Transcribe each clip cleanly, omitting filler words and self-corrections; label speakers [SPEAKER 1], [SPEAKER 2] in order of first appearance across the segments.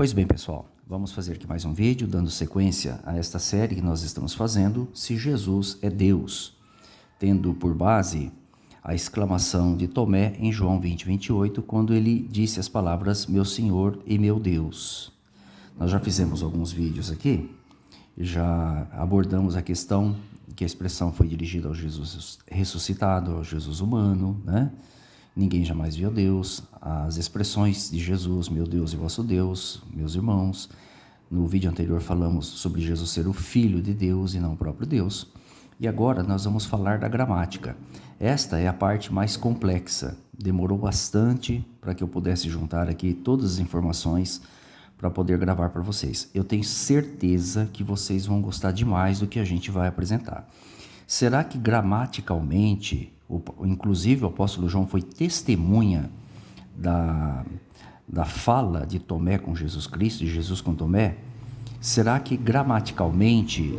[SPEAKER 1] Pois bem, pessoal, vamos fazer aqui mais um vídeo dando sequência a esta série que nós estamos fazendo, Se Jesus é Deus, tendo por base a exclamação de Tomé em João 20:28, quando ele disse as palavras meu Senhor e meu Deus. Nós já fizemos alguns vídeos aqui, já abordamos a questão que a expressão foi dirigida ao Jesus ressuscitado, ao Jesus humano, né? Ninguém jamais viu Deus, as expressões de Jesus, meu Deus e vosso Deus, meus irmãos. No vídeo anterior falamos sobre Jesus ser o Filho de Deus e não o próprio Deus. E agora nós vamos falar da gramática. Esta é a parte mais complexa. Demorou bastante para que eu pudesse juntar aqui todas as informações para poder gravar para vocês. Eu tenho certeza que vocês vão gostar demais do que a gente vai apresentar. Será que gramaticalmente, inclusive o apóstolo João foi testemunha da fala de Tomé com Jesus Cristo, de Jesus com Tomé? Será que gramaticalmente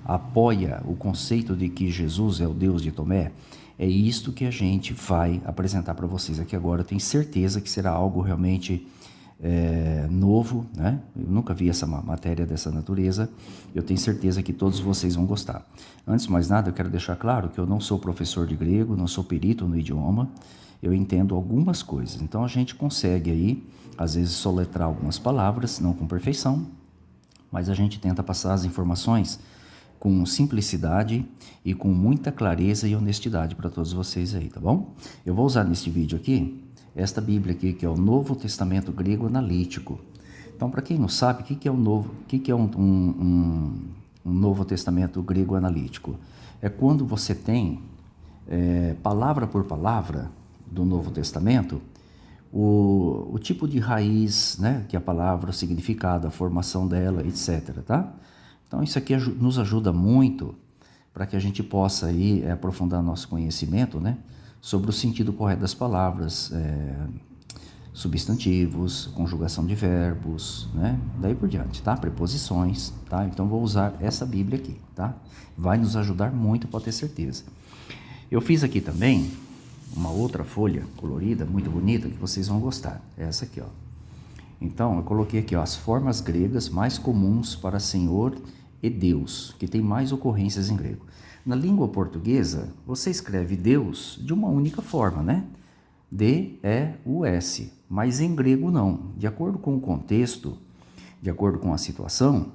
[SPEAKER 1] apoia o conceito de que Jesus é o Deus de Tomé? É isto que a gente vai apresentar para vocês aqui agora. Eu tenho certeza que será algo realmente novo, né? Eu nunca vi essa matéria dessa natureza. Eu tenho certeza que todos vocês vão gostar. Antes de mais nada, eu quero deixar claro que eu não sou professor de grego, não sou perito no idioma. Eu entendo algumas coisas. Então a gente consegue aí, às vezes, soletrar algumas palavras, não com perfeição, mas a gente tenta passar as informações com simplicidade e com muita clareza e honestidade para todos vocês aí, tá bom? Eu vou usar neste vídeo aqui esta Bíblia aqui, que é o Novo Testamento Grego Analítico. Então, para quem não sabe, o que é um Novo Testamento Grego Analítico? É quando você tem, palavra por palavra do Novo Testamento, o tipo de raiz, né, que a palavra, o significado, a formação dela, etc. Tá? Então, isso aqui nos ajuda muito para que a gente possa aí aprofundar nosso conhecimento, né, sobre o sentido correto das palavras, substantivos, conjugação de verbos, né? Daí por diante, tá? Preposições, tá? Então vou usar essa Bíblia aqui, tá? Vai nos ajudar muito, pode ter certeza. Eu fiz aqui também uma outra folha colorida, muito bonita, que vocês vão gostar. Essa aqui, ó. Então eu coloquei aqui, ó, as formas gregas mais comuns para Senhor e Deus, que tem mais ocorrências em grego. Na língua portuguesa, você escreve Deus de uma única forma, né? D-E-U-S. Mas em grego não. De acordo com o contexto, de acordo com a situação,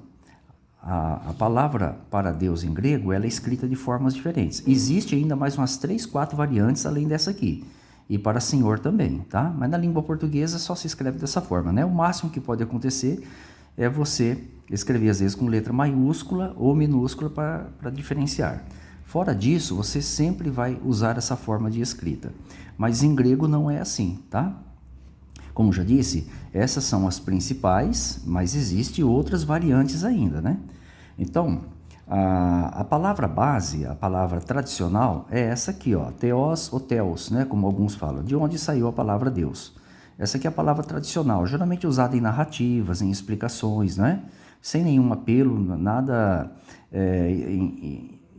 [SPEAKER 1] a palavra para Deus em grego ela é escrita de formas diferentes. Existe ainda mais umas 3, 4 variantes além dessa aqui. E para Senhor também, tá? Mas na língua portuguesa só se escreve dessa forma, né? O máximo que pode acontecer é você escrever às vezes com letra maiúscula ou minúscula para diferenciar. Fora disso, você sempre vai usar essa forma de escrita. Mas em grego não é assim, tá? Como já disse, essas são as principais, mas existem outras variantes ainda, né? Então, a palavra base, a palavra tradicional é essa aqui, ó, theos ou theos, né? Como alguns falam, de onde saiu a palavra Deus. Essa aqui é a palavra tradicional, geralmente usada em narrativas, em explicações, né? Sem nenhum apelo, nada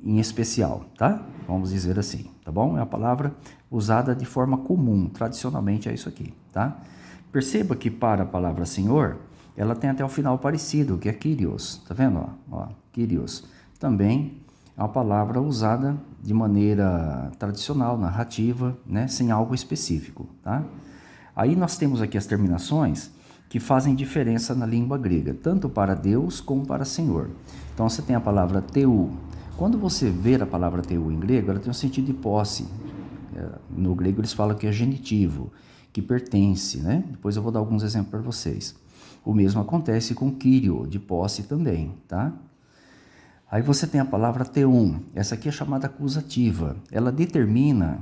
[SPEAKER 1] em especial, tá? Vamos dizer assim, tá bom? É a palavra usada de forma comum, tradicionalmente é isso aqui, tá? Perceba que para a palavra Senhor, ela tem até o final parecido, que é Kyrios, tá vendo? Ó, Kyrios. Também é uma palavra usada de maneira tradicional, narrativa, né? Sem algo específico, tá? Aí nós temos aqui as terminações que fazem diferença na língua grega, tanto para Deus como para Senhor. Então você tem a palavra teu. Quando você vê a palavra teu em grego, ela tem um sentido de posse. No grego eles falam que é genitivo, que pertence, né? Depois eu vou dar alguns exemplos para vocês. O mesmo acontece com Kyrio, de posse também, tá? Aí você tem a palavra teon. Essa aqui é chamada acusativa. Ela determina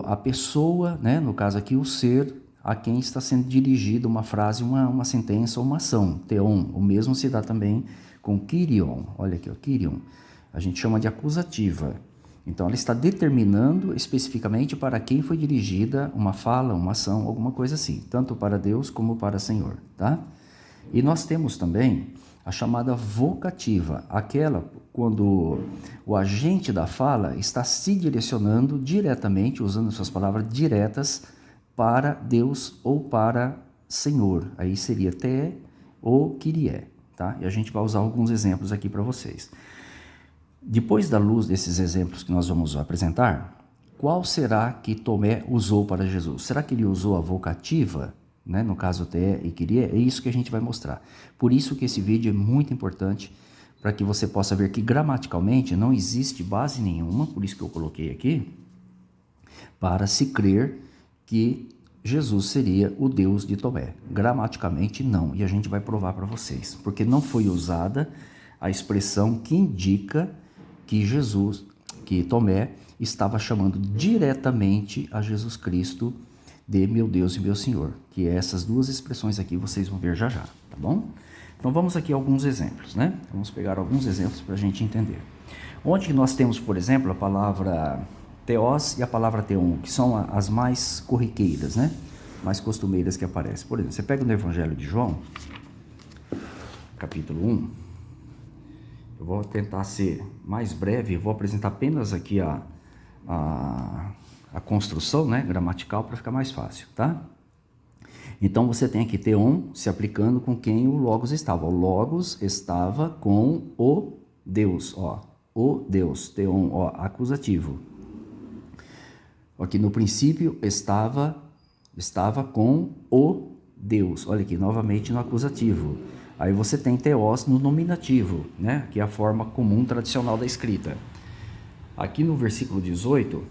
[SPEAKER 1] a pessoa, né? No caso aqui o ser a quem está sendo dirigida uma frase, uma sentença ou uma ação. Teon. O mesmo se dá também com Kyrion, olha aqui, ó, Kyrion, a gente chama de acusativa. Então, ela está determinando especificamente para quem foi dirigida uma fala, uma ação, alguma coisa assim, tanto para Deus como para Senhor, tá? E nós temos também a chamada vocativa, aquela quando o agente da fala está se direcionando diretamente, usando suas palavras diretas, para Deus ou para Senhor. Aí seria te ou Kyrie, tá? E a gente vai usar alguns exemplos aqui para vocês. Depois da luz desses exemplos que nós vamos apresentar, qual será que Tomé usou para Jesus? Será que ele usou a vocativa, né? No caso te e Kyrie? É isso que a gente vai mostrar. Por isso que esse vídeo é muito importante, para que você possa ver que gramaticalmente não existe base nenhuma, por isso que eu coloquei aqui, para se crer que Jesus seria o Deus de Tomé. Gramaticamente não, e a gente vai provar para vocês, porque não foi usada a expressão que indica que Tomé estava chamando diretamente a Jesus Cristo de meu Deus e meu Senhor, que é essas duas expressões aqui, vocês vão ver já já, tá bom? Então vamos aqui a alguns exemplos, né? Vamos pegar alguns exemplos para a gente entender. Onde nós temos, por exemplo, a palavra teos e a palavra teon, que são as mais corriqueiras, né? Mais costumeiras que aparecem. Por exemplo, você pega no Evangelho de João, capítulo 1, eu vou tentar ser mais breve, vou apresentar apenas aqui a construção, né, gramatical, para ficar mais fácil, tá? Então você tem aqui teon se aplicando com quem o Logos estava. O Logos estava com o Deus, ó. O Deus, teon, ó, acusativo. Aqui no princípio estava com o Deus. Olha aqui, novamente no acusativo. Aí você tem teos no nominativo, né? Que é a forma comum tradicional da escrita. Aqui no versículo 18,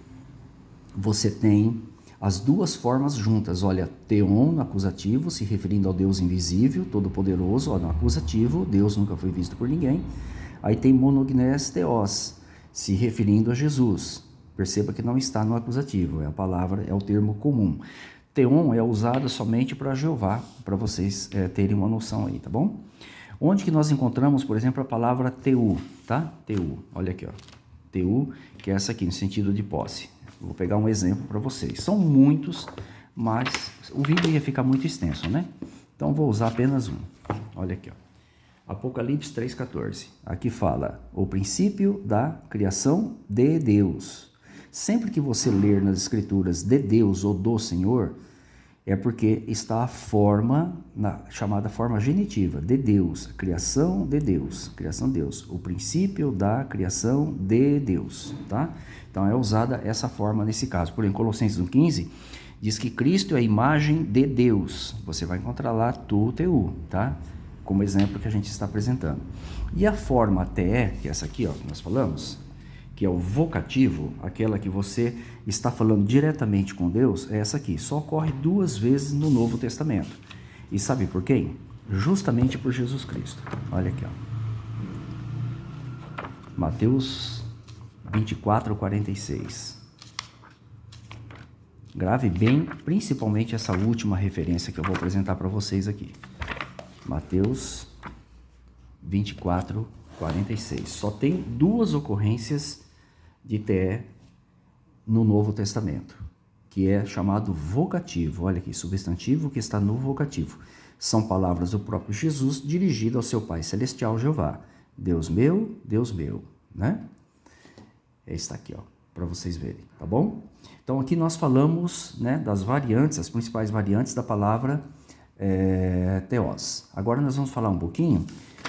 [SPEAKER 1] você tem as duas formas juntas. Olha, teon no acusativo, se referindo ao Deus invisível, todo-poderoso, ó, no acusativo, Deus nunca foi visto por ninguém. Aí tem monognes teos, se referindo a Jesus. Perceba que não está no acusativo, é o termo comum. Teon é usado somente para Jeová, para vocês terem uma noção aí, tá bom? Onde que nós encontramos, por exemplo, a palavra teu, tá? Teu, olha aqui, ó. Teu, que é essa aqui, no sentido de posse. Vou pegar um exemplo para vocês. São muitos, mas o vídeo ia ficar muito extenso, né? Então vou usar apenas um. Olha aqui, ó. Apocalipse 3,14. Aqui fala o princípio da criação de Deus. Sempre que você ler nas escrituras de Deus ou do Senhor, é porque está a forma, chamada forma genitiva, de Deus, criação de Deus, o princípio da criação de Deus, tá? Então é usada essa forma nesse caso. Por exemplo, Colossenses 1,15 diz que Cristo é a imagem de Deus. Você vai encontrar lá tu, teu, tá? Como exemplo que a gente está apresentando. E a forma te, que é essa aqui, ó, que nós falamos, que é o vocativo, aquela que você está falando diretamente com Deus, é essa aqui. Só ocorre 2 vezes no Novo Testamento. E sabe por quem? Justamente por Jesus Cristo. Olha aqui, ó. Mateus 24:46. Grave bem, principalmente essa última referência que eu vou apresentar para vocês aqui. Mateus 24:46. Só tem 2 ocorrências de te no Novo Testamento, que é chamado vocativo. Olha aqui, substantivo que está no vocativo. São palavras do próprio Jesus dirigidas ao seu Pai Celestial, Jeová. Deus meu, né? Está aqui, ó, para vocês verem, tá bom? Então aqui nós falamos, né, das variantes, as principais variantes da palavra teos. Agora nós vamos falar um pouquinho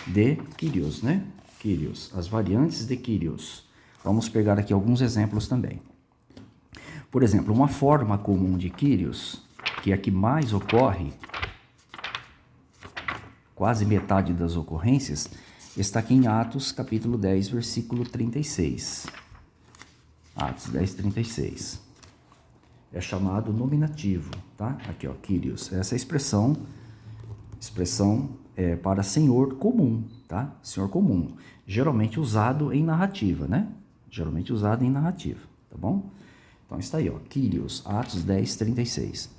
[SPEAKER 1] de Kyrios, né? Kyrios, as variantes de Kyrios. Vamos pegar aqui alguns exemplos também. Por exemplo, uma forma comum de Kyrios, que é a que mais ocorre, quase metade das ocorrências, está aqui em Atos capítulo 10, versículo 36. Atos 10, 36. É chamado nominativo, tá? Aqui, ó, Kyrios. Essa expressão é para senhor comum, tá? Senhor comum. Geralmente usado em narrativa, né? Geralmente usado em narrativa, tá bom? Então está aí, ó, Kyrios, Atos 10, 36.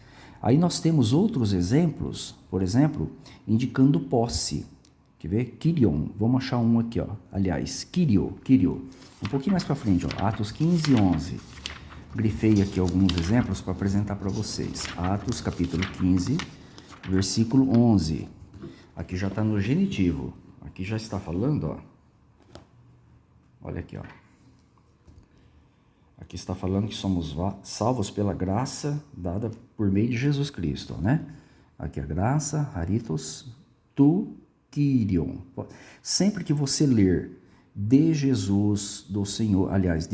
[SPEAKER 1] Aí nós temos outros exemplos, por exemplo, indicando posse. Quer ver? Kyrion. Vamos achar um aqui, ó. Aliás, Kyrio. Um pouquinho mais para frente, ó. Atos 15, 11. Grifei aqui alguns exemplos para apresentar para vocês. Atos capítulo 15, versículo 11. Aqui já está no genitivo. Aqui já está falando, ó. Olha aqui, ó. Aqui está falando que somos salvos pela graça dada por meio de Jesus Cristo, né? aqui a graça, haritos, tu, Kyrion. Sempre que você ler de Jesus, do Senhor, aliás,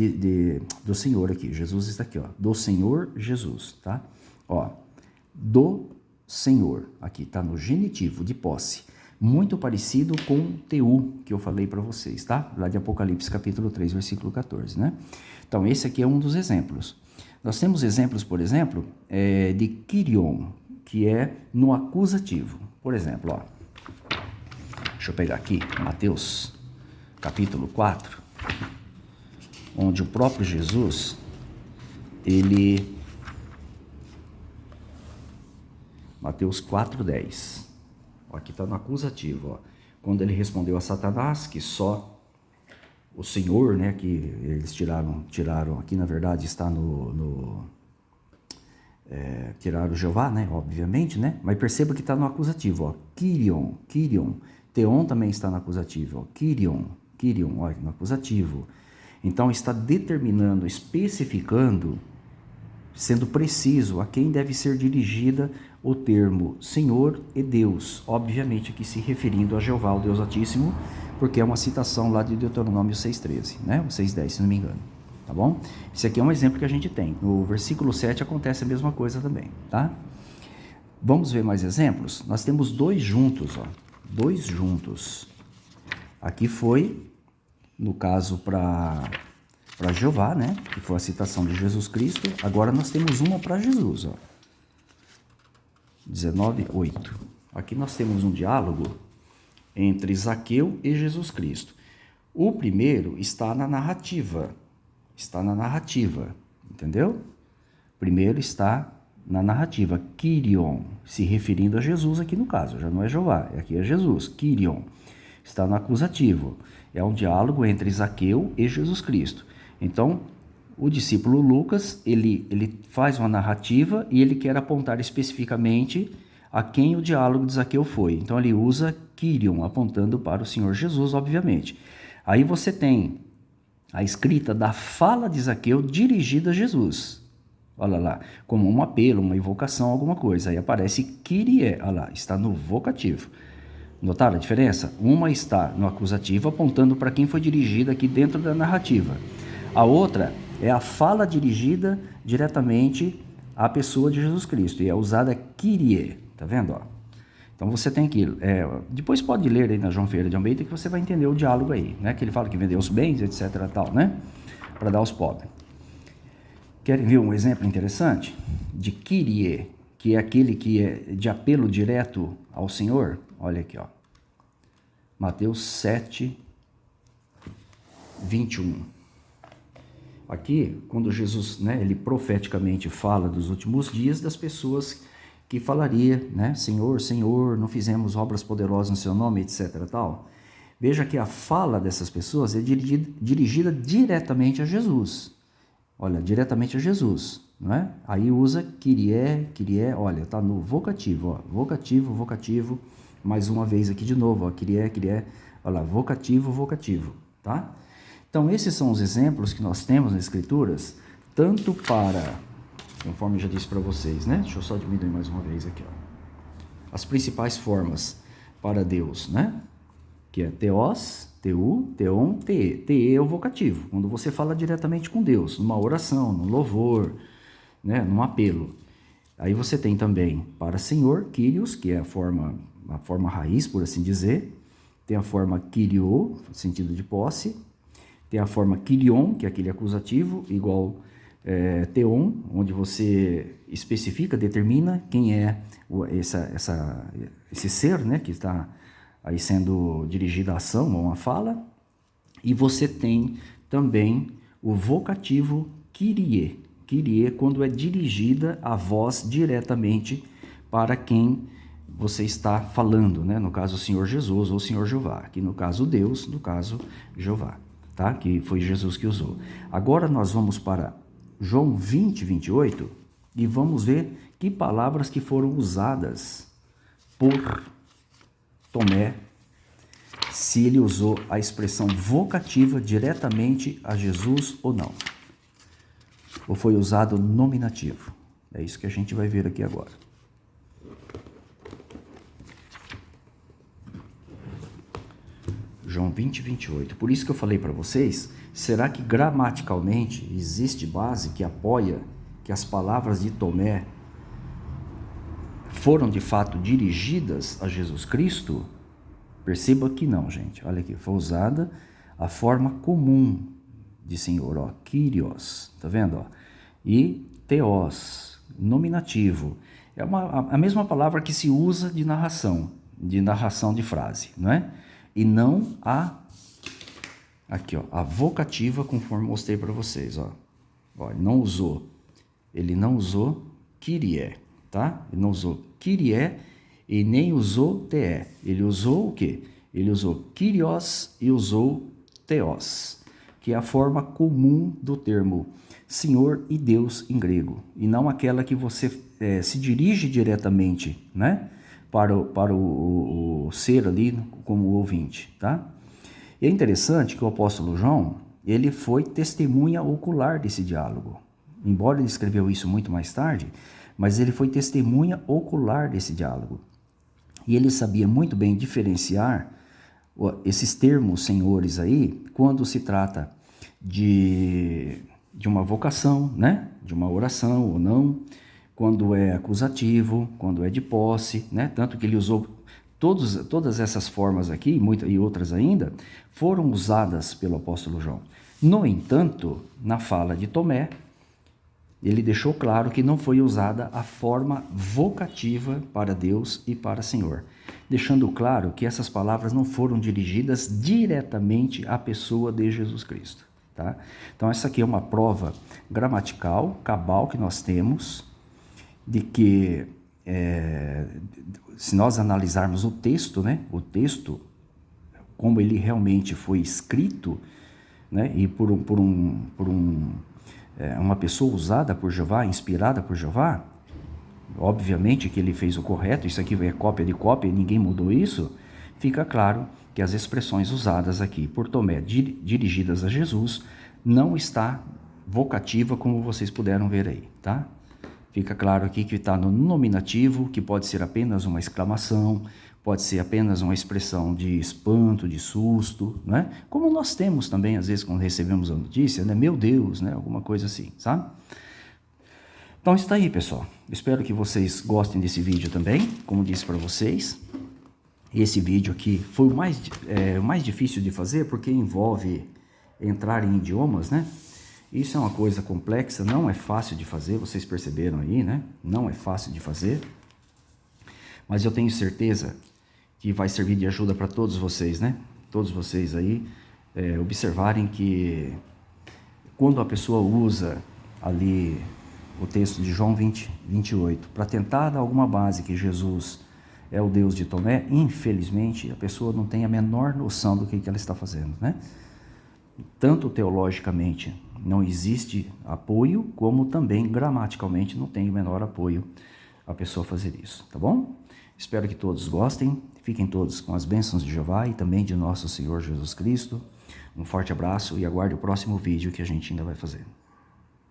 [SPEAKER 1] do Senhor aqui, Jesus está aqui, ó, do Senhor Jesus, tá? Ó, do Senhor, aqui está no genitivo de posse, muito parecido com teu, que eu falei para vocês, tá? Lá de Apocalipse capítulo 3, versículo 14, né? Então, esse aqui é um dos exemplos. Nós temos exemplos, por exemplo, de Kyrion, que é no acusativo. Por exemplo, ó, deixa eu pegar aqui, Mateus capítulo 4, onde o próprio Jesus, Mateus 4:10, aqui está no acusativo, ó, quando ele respondeu a Satanás que só o Senhor, né, que eles tiraram aqui, na verdade está tiraram o Jeová, né, obviamente, né, mas perceba que está no acusativo, ó, Kyrion, Theon também está no acusativo, ó, Kyrion, olha, no acusativo. Então está determinando, especificando, sendo preciso a quem deve ser dirigida o termo Senhor e Deus, obviamente aqui se referindo a Jeová, o Deus Altíssimo, porque é uma citação lá de Deuteronômio 6:13, né? O 6:10, se não me engano, tá bom? Esse aqui é um exemplo que a gente tem. No versículo 7 acontece a mesma coisa também, tá? Vamos ver mais exemplos? Nós temos dois juntos, ó, dois juntos. Aqui foi, no caso, para Jeová, né? Que foi a citação de Jesus Cristo. Agora nós temos uma para Jesus, ó. 19:8. Aqui nós temos um diálogo entre Zaqueu e Jesus Cristo. O primeiro está na narrativa, entendeu? Primeiro está na narrativa, Kyrion, se referindo a Jesus aqui no caso, já não é Jeová, aqui é Jesus, Kyrion, está no acusativo, é um diálogo entre Zaqueu e Jesus Cristo. Então, o discípulo Lucas, ele faz uma narrativa e ele quer apontar especificamente a quem o diálogo de Zaqueu foi. Então, ele usa Kyrion, apontando para o Senhor Jesus, obviamente. Aí você tem a escrita da fala de Zaqueu dirigida a Jesus. Olha lá, como um apelo, uma invocação, alguma coisa. Aí aparece Kyrie, olha lá, está no vocativo. Notaram a diferença? Uma está no acusativo, apontando para quem foi dirigida aqui dentro da narrativa. A outra é a fala dirigida diretamente à pessoa de Jesus Cristo, e é usada Kyrie, tá vendo? Ó? Então você tem que, depois pode ler aí na João Ferreira de Almeida que você vai entender o diálogo aí, né? Que ele fala que vendeu os bens, etc, tal, né? Para dar aos pobres. Querem ver um exemplo interessante? De Kyrie, que é aquele que é de apelo direto ao Senhor. Olha aqui, ó. Mateus 7:21. Aqui, quando Jesus, né, ele profeticamente fala dos últimos dias das pessoas que falaria, né, Senhor, Senhor, não fizemos obras poderosas no seu nome, etc, tal. Veja que a fala dessas pessoas é dirigida diretamente a Jesus. Olha, diretamente a Jesus, não é? Aí usa Kyrie, olha, está no vocativo, ó, vocativo, mais uma vez aqui de novo, ó, Kyrie, olha lá, vocativo, tá? Então, esses são os exemplos que nós temos nas Escrituras, tanto para, conforme eu já disse para vocês, né? Deixa eu só diminuir mais uma vez aqui, ó. As principais formas para Deus, né? Que é Theos, Teu, Theon, Te. Te é o vocativo, quando você fala diretamente com Deus, numa oração, num louvor, né? Num apelo. Aí você tem também para Senhor, Kyrios, que é a forma raiz, por assim dizer. Tem a forma Kyrio, sentido de posse. Tem a forma Kyrion, que é aquele acusativo, igual Theon, onde você especifica, determina quem é esse ser, né, que está aí sendo dirigida a ação ou uma fala. E você tem também o vocativo Kyrie, quando é dirigida a voz diretamente para quem você está falando, né? No caso o Senhor Jesus ou o Senhor Jeová, aqui no caso Deus, no caso Jeová, tá? Que foi Jesus que usou. Agora nós vamos para João 20:28 e vamos ver que palavras que foram usadas por Tomé, se ele usou a expressão vocativa diretamente a Jesus ou não. Ou foi usado nominativo. É isso que a gente vai ver aqui agora. João 20, 28. Por isso que eu falei para vocês, será que gramaticalmente existe base que apoia que as palavras de Tomé foram de fato dirigidas a Jesus Cristo? Perceba que não, gente. Olha aqui, foi usada a forma comum de Senhor, ó, Kyrios, tá vendo? Ó? E Theos, nominativo. É a mesma palavra que se usa de narração de frase, não é? E não aqui, ó, a vocativa, conforme mostrei para vocês, ó. Ó, ele não usou Kyrie, tá? Ele não usou Kyrie e nem usou Te. Ele usou o quê? Ele usou Kyrios e usou Theos, que é a forma comum do termo Senhor e Deus em grego, e não aquela que você se dirige diretamente, né, para o ser ali como ouvinte, tá? E é interessante que o apóstolo João, ele foi testemunha ocular desse diálogo. Embora ele escreveu isso muito mais tarde, mas ele foi testemunha ocular desse diálogo. E ele sabia muito bem diferenciar esses termos senhores aí, quando se trata de uma vocação, né? De uma oração ou não, quando é acusativo, quando é de posse, né? Tanto que ele usou todas essas formas aqui, e outras ainda, foram usadas pelo apóstolo João. No entanto, na fala de Tomé, ele deixou claro que não foi usada a forma vocativa para Deus e para Senhor, deixando claro que essas palavras não foram dirigidas diretamente à pessoa de Jesus Cristo. Tá? Então essa aqui é uma prova gramatical, cabal que nós temos, de que se nós analisarmos o texto, né, o texto, como ele realmente foi escrito, né, e por uma pessoa usada por Jeová, inspirada por Jeová, obviamente que ele fez o correto, isso aqui é cópia de cópia, ninguém mudou isso, fica claro que as expressões usadas aqui por Tomé, dirigidas a Jesus, não está vocativa como vocês puderam ver aí, tá? Fica claro aqui que está no nominativo, que pode ser apenas uma exclamação, pode ser apenas uma expressão de espanto, de susto, né? Como nós temos também, às vezes, quando recebemos a notícia, né? Meu Deus, né? Alguma coisa assim, sabe? Então está aí, pessoal. Espero que vocês gostem desse vídeo também, como disse para vocês. Esse vídeo aqui foi o mais difícil de fazer, porque envolve entrar em idiomas, né? Isso é uma coisa complexa, não é fácil de fazer, vocês perceberam aí, né? Não é fácil de fazer. Mas eu tenho certeza que vai servir de ajuda para todos vocês, né? Todos vocês aí observarem que quando a pessoa usa ali o texto de João 20, 28, para tentar dar alguma base que Jesus é o Deus de Tomé, infelizmente a pessoa não tem a menor noção do que ela está fazendo, né? Tanto teologicamente não existe apoio, como também gramaticalmente não tem o menor apoio a pessoa fazer isso, tá bom? Espero que todos gostem, fiquem todos com as bênçãos de Jeová e também de nosso Senhor Jesus Cristo. Um forte abraço e aguarde o próximo vídeo que a gente ainda vai fazer.